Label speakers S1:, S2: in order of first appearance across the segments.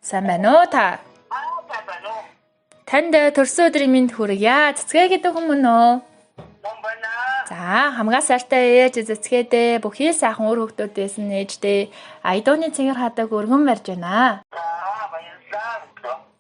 S1: Сайн байна уу та?
S2: Сайн байна уу?
S1: Танд төрсөн өдрийн мэнд хүргье. Цэцгээ гэдэг хүмүүс нөө.
S2: Мөн байна.
S1: За, хамгаас сайртай ээж цэцгээдээ бүхий сайхан үр хөвгтүүдээс нь ээждээ Айдууны цэнгэр хадаг өргөн барьж байна.
S2: Баярлалаа.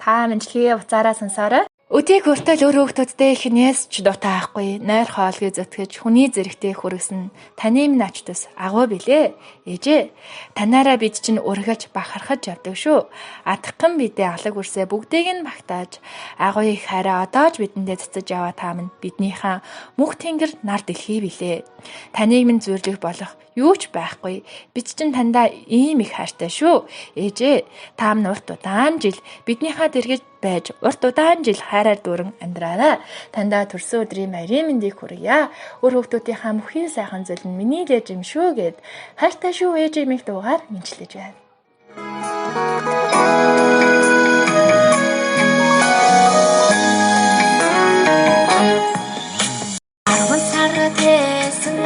S1: Та мэдлэгээ уцаараа сонсоорой. Өдийг өртөл өр хөвгтүүдтэй ихнээс ч дутаа ахгүй. Нойр хоолгүй зөтгөж хүний зэрэгтэй хүргэсэн таны минь ачтас агуу билээ. Ээжээ, танаараа бид чинь өргөлж бахархаж явдаг шүү. Атгхан бидээ алаг үрсээ бүгдийг нь багтааж агуу их хараа одоо ч бидэндээ цэцэж яваа та минь биднийхэн мөнх тэнгэр нар дэлхий билээ. Таныг минь зүрлэх болох юу ч байхгүй. Бид чинь тандаа ийм их хайртай шүү. Ээжээ, та минь урт удаан жил биднийхээ дэргэж байж урт удаан жил хайраар дүүрэн амьдраарай. Тандаа төрсөн өдрийн баярын мэндийг хүргье. Өр хөвгтүүдийнхаа бүхий сайхан зүйл нь миний л ээж юм шүү гэд хайртай шүү ээж имийг дуугаар мэнчлэж байна.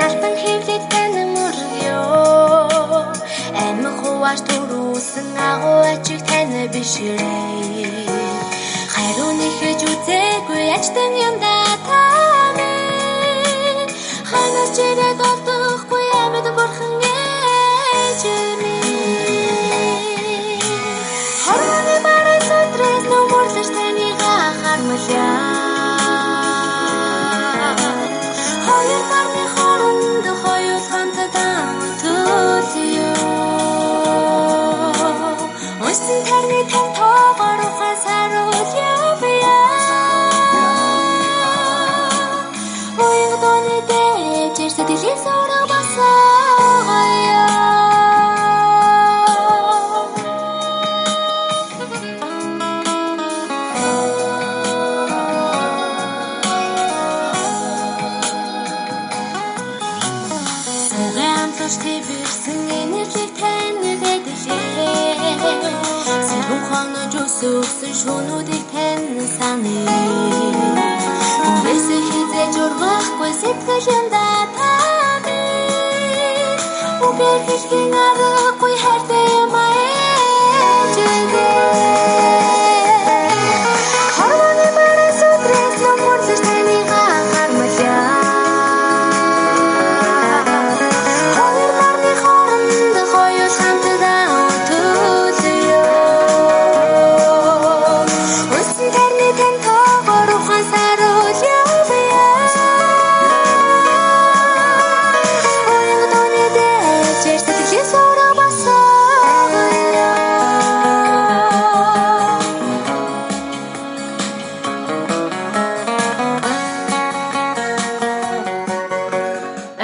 S3: Алтан хөвлөд тань мөрөё амин хуваар төрүүлсэн агуу ачиг тань бишрээ хайрууны хийж үзээгүй ачтан юм да та минь ханаас чирээд олдохгүй амьд бурхан ээж минь хорооны барай сотрес нөмөрлөж танига хармалаа шунуудыг тань саны Үрэсэ хизээж ургахгүй сэтгэл юм да та минь Үгээр хэлхийн аргагүй хайртай юм ээжээ Хорвоны барай сотрес нөмөрлөж танига хармалаа Хоёр нарны хооронд хоёул хамтдаа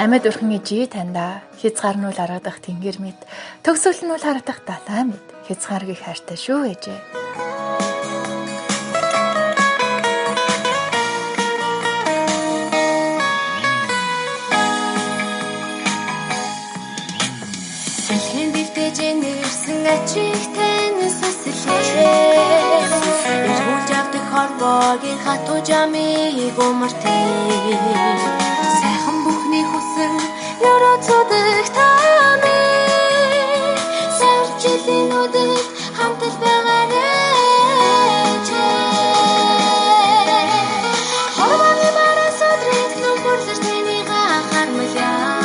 S3: Тань
S1: Амьд өрхөн ижи тандаа хязгаарнуул харагдах тэнгэр мэд төгсөлнүүл харагдах далай мэд хязгаарыг хайртай шүү ээжээ.
S3: Дэлхийн бэлдэж нэрсэн ачиг тань сүслээ Эргүүл жавдаг хорвогийн хатуу жамыг умартээ Сайхан бүхний хүсэн ёроцодог та минь Саржилийн өдөд хамтал байгаарай Хорвоны барай сотрес нөмөрлөж танига хармалаа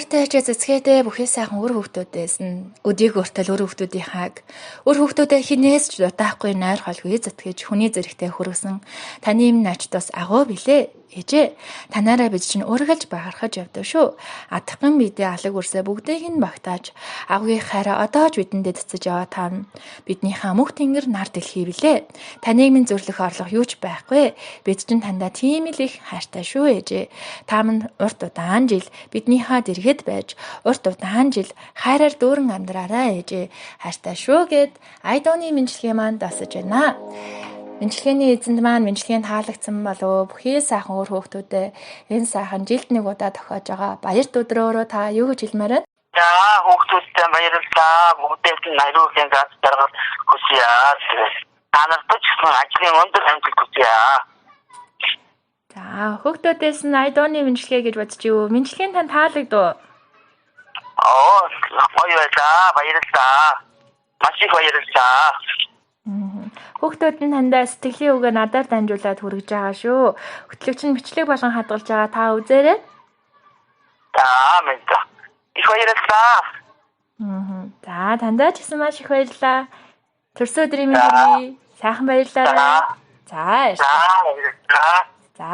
S1: алдартай хажээ цэцгээдээ бүхий сайхан үр хүүхдүүдээс нь өдийг өртөл үр хүүхдүүдээ хинээс ч дутаахгүй нойр холгүй зүтгэж хүний зэрэгтэй хүргэсэн таны юм нач тус агуу билээ. Ээжээ, танаараа бид чинь ургалж бахархаж явдаг шүү. Атган бидээ алаг үрсээ бүгдийг нь багтааж, агуугийн хайраа одоо ч бидэндээ цэцэж яваа таана. Биднийхээ мөнх тэнгэр нар дэлхий билээ. Таныг минь зөвлөх орлого юу ч байхгүй. Бид чинь тандаа тийм л их хайртай шүү ээжээ. Та минь урт удаан жил биднийхээ дэргэд байж, урт удаан жил хайраар дүүрэн амьдраарай ээжээ. Хайртай шүү гэд Айдооны мэдлэгээ маань дасаж байна. Мэдлэгээний эзэнд маань мэдлэгийн таалагдсан болов бүхий сайхан өөр хүүхдүүдээ энэ сайхан жилд нэг удаа тохиож байгаа баярт өдрөөрөө та юу гэж хэлмээр байна?
S2: За хүүхдүүдтэй баярлалаа. Бүгдээс нь аюулын газ даргал хүсье. Та нарт ч гэсэн ажлын өндөр амжилт хүсье.
S1: За хүүхдүүдээс нь Айдооны мэдлэгээ гэж бодож юу? Мэдлэгийн тань таалагдав?
S2: Гоё байлаа. Баярлалаа. Маш их баярлалаа.
S1: Хүүхдүүд нь тандаа сэтгэлийн үгээ надаар дамжуулаад хүргэж байгаа шүү. Хөтлөгч нь бичлэг болгон хадгалж байгаа та үзээрэй.
S2: За мэд. Их баярлалаа.
S1: За тандаа ч гэсэн маш их баярлалаа. Төрсөн өдрийн минь хүргэе. Сайхан баярлалаа. За.
S2: За баярлалаа.
S1: За.